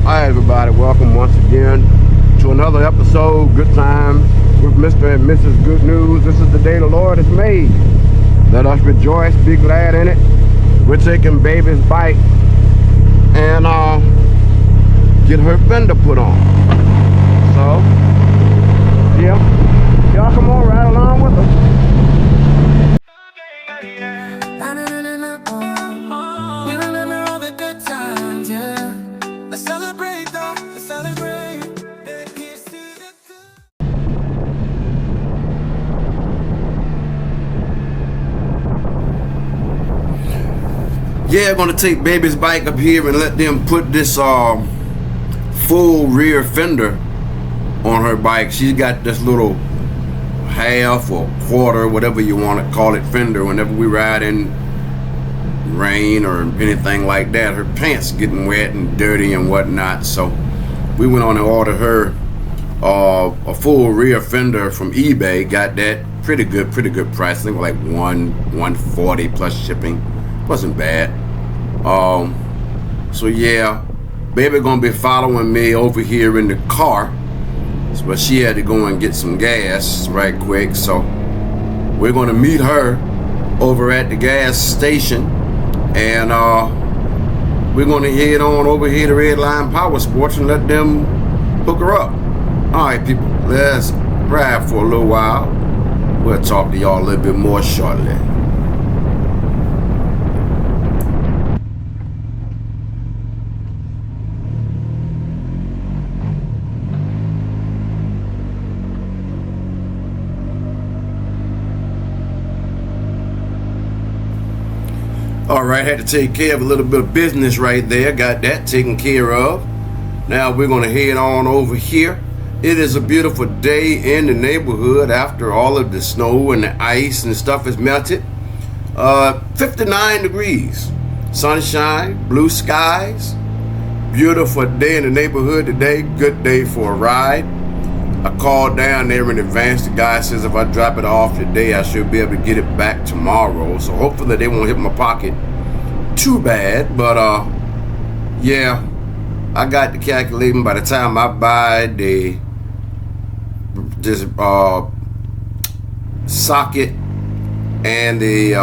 Hi everybody, welcome once again to another episode, Good Time with Mr. and Mrs. Good News. This is the day the Lord has made. Let us rejoice, be glad in it. We're taking baby's bike and get her fender put on. So, yeah, y'all come on, ride along with us. Yeah, gonna take baby's bike up here and let them put this full rear fender on her bike. She's got this little half or quarter, whatever you want to call it, fender. Whenever we ride in rain or anything like that, her pants getting wet and dirty and whatnot. So we went on and ordered her a full rear fender from eBay. Got that pretty good price. I think like $140 plus shipping. Wasn't bad. So yeah, baby gonna be following me over here in the car, but she had to go and get some gas right quick. So we're gonna meet her over at the gas station, and we're gonna head on over here to Red Line Power Sports and let them hook her up. All right, people, let's ride for a little while. We'll talk to y'all a little bit more shortly. All right, had to take care of a little bit of business right there. Got that taken care of. Now we're gonna head on over here. It is a beautiful day in the neighborhood after all of the snow and the ice and stuff is melted. 59 degrees, sunshine, blue skies. Beautiful day in the neighborhood today. Good day for a ride. I called down there in advance. The guy says if I drop it off today, I should be able to get it back tomorrow. So hopefully they won't hit my pocket too bad. But yeah, I got to calculating by the time I buy this socket and the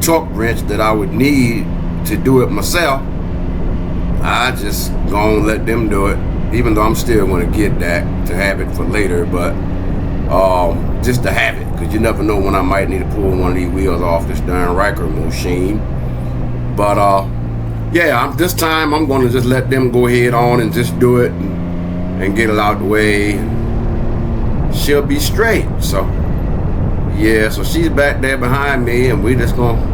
torque wrench that I would need to do it myself, I just gonna let them do it. Even though I'm still going to get that to have it for later, but just to have it, because you never know when I might need to pull one of these wheels off this darn Ryker machine. But yeah, this time I'm going to just let them go ahead on and just do it and get it out the way. She'll be straight. So yeah, so she's back there behind me, and we just going to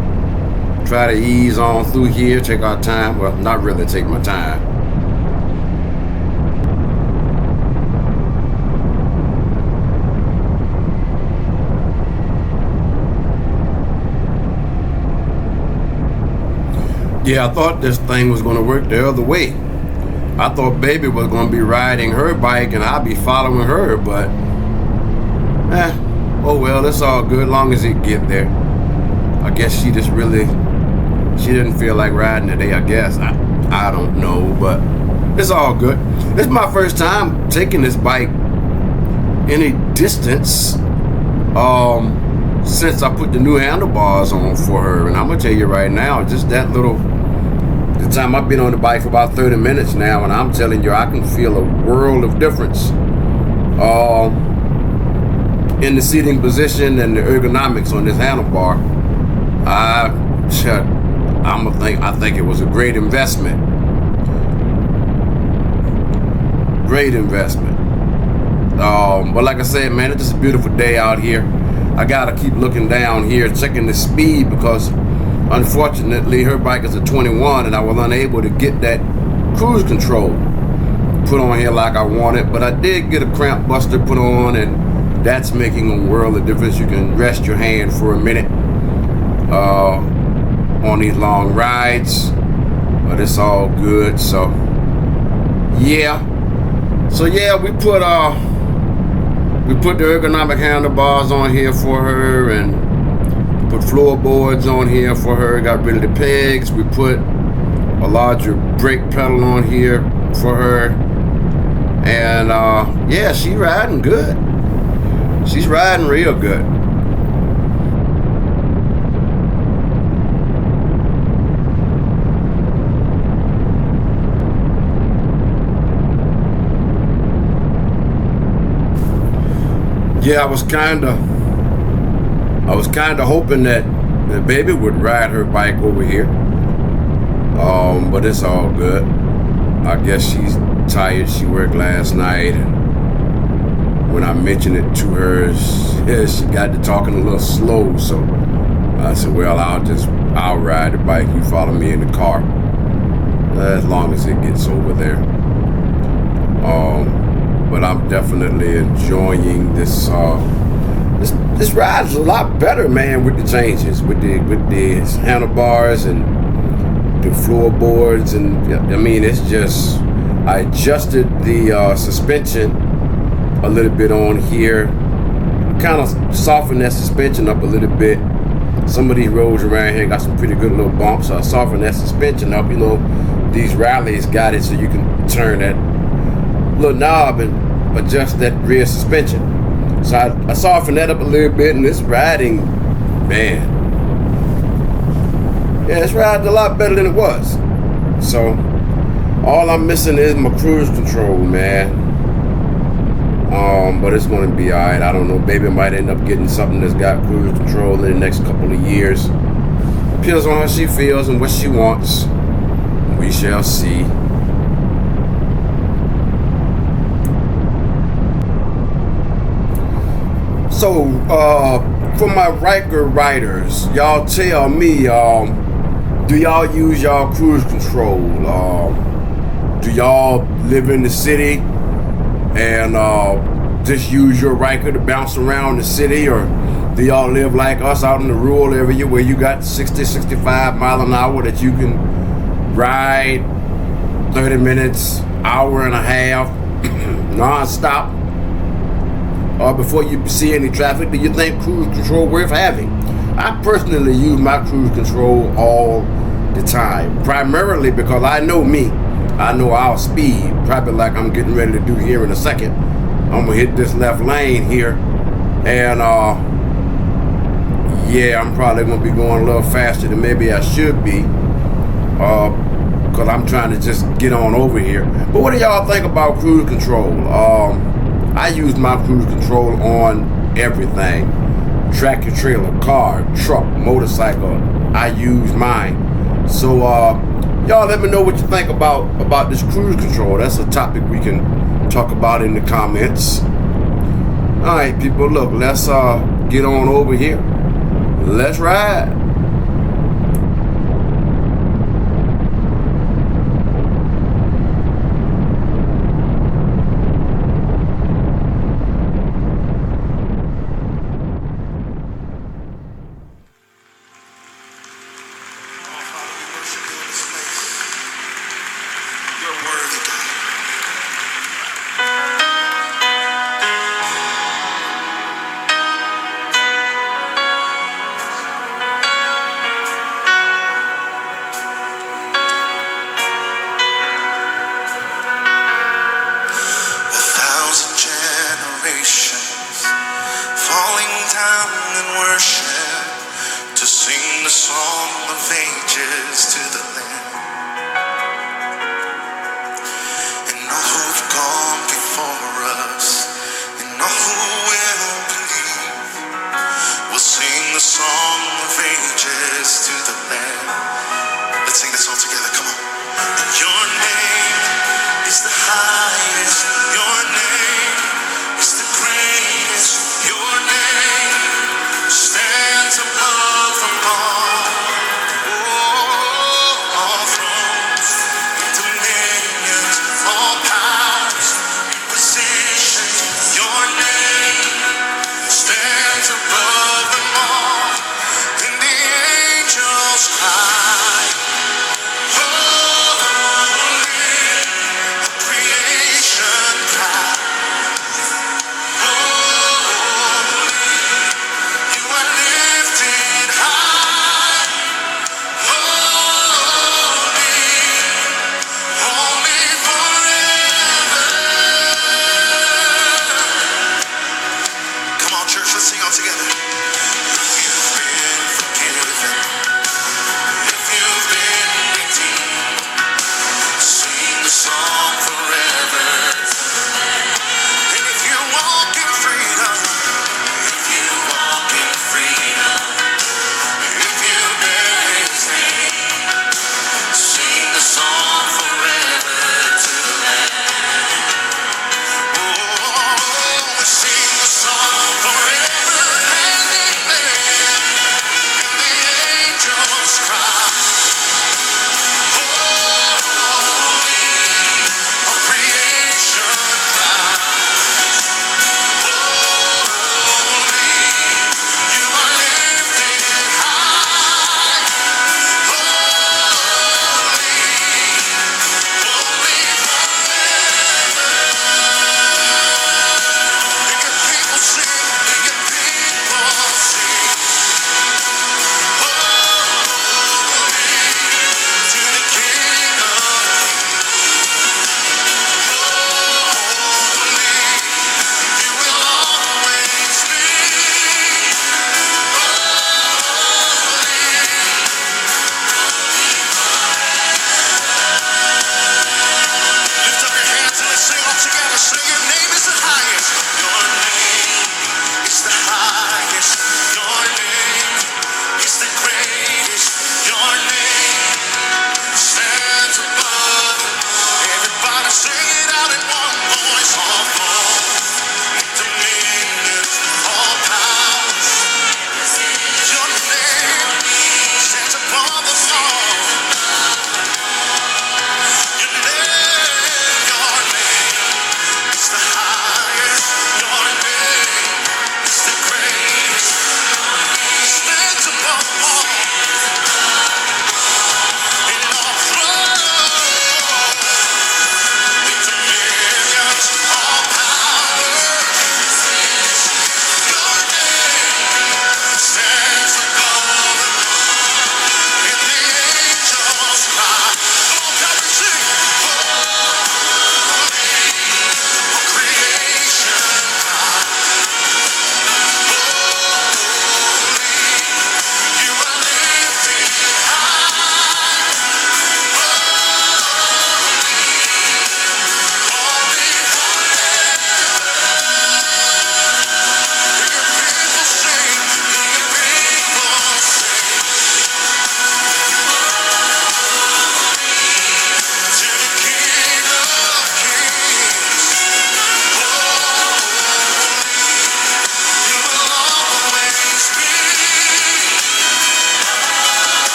try to ease on through here, take our time. Well, not really take my time. Yeah, I thought this thing was going to work the other way. I thought baby was going to be riding her bike and I'd be following her, but oh well, it's all good long as it get there. I guess she didn't feel like riding today, I guess. I don't know, but it's all good. This is my first time taking this bike any distance since I put the new handlebars on for her. And I'm gonna tell you right now, just that little, the time I've been on the bike for about 30 minutes now, and I'm telling you, I can feel a world of difference in the seating position and the ergonomics on this handlebar. I think it was a great investment. Great investment. But like I said, man, it's just a beautiful day out here. I gotta keep looking down here, checking the speed, because unfortunately her bike is a 21 and I was unable to get that cruise control put on here like I wanted. But I did get a cramp buster put on, and that's making a world of difference. You can rest your hand for a minute on these long rides, but it's all good. So yeah, we put the ergonomic handlebars on here for her, and put floorboards on here for her. Got rid of the pegs. We put a larger brake pedal on here for her. And yeah, she's riding good. She's riding real good. Yeah, I was kinda hoping that the baby would ride her bike over here. But it's all good. I guess she's tired. She worked last night, and when I mentioned it to her, she got to talking a little slow. So I said, "Well, I'll ride the bike. You follow me in the car, as long as it gets over there." But I'm definitely enjoying this. This ride is a lot better, man, with the changes, with the handlebars and the floorboards, and I mean, it's just, I adjusted the suspension a little bit on here, kind of softened that suspension up a little bit. Some of these roads around here got some pretty good little bumps, so I softened that suspension up. You know, these rallies got it so you can turn that little knob and adjust that rear suspension. So I softened that up a little bit, and this riding, man, yeah, it's riding a lot better than it was. So all I'm missing is my cruise control, man. But it's gonna be alright. I don't know. Baby might end up getting something that's got cruise control in the next couple of years. Depends on how she feels and what she wants. We shall see. So, for my Ryker riders, y'all tell me, do y'all use y'all cruise control? Do y'all live in the city and just use your Ryker to bounce around the city, or do y'all live like us out in the rural area where you got 60, 65 mile an hour that you can ride 30 minutes, hour and a half, non-stop? Before you see any traffic, do you think cruise control worth having? I personally use my cruise control all the time, primarily because I know me. I know our speed, probably like I'm getting ready to do here in a second. I'm gonna hit this left lane here, and yeah, I'm probably gonna be going a little faster than maybe I should be, because I'm trying to just get on over here. But what do y'all think about cruise control? I use my cruise control on everything. Tractor trailer, car, truck, motorcycle. I use mine. So y'all let me know what you think about this cruise control. That's a topic we can talk about in the comments. Alright, people, look, let's get on over here. Let's ride.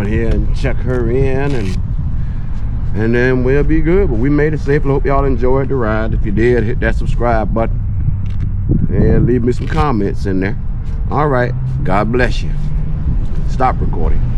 down here and check her in, and then we'll be good. But we made it safely. Hope y'all enjoyed the ride. If you did, hit that subscribe button and leave me some comments in there. All right, God bless you. Stop recording.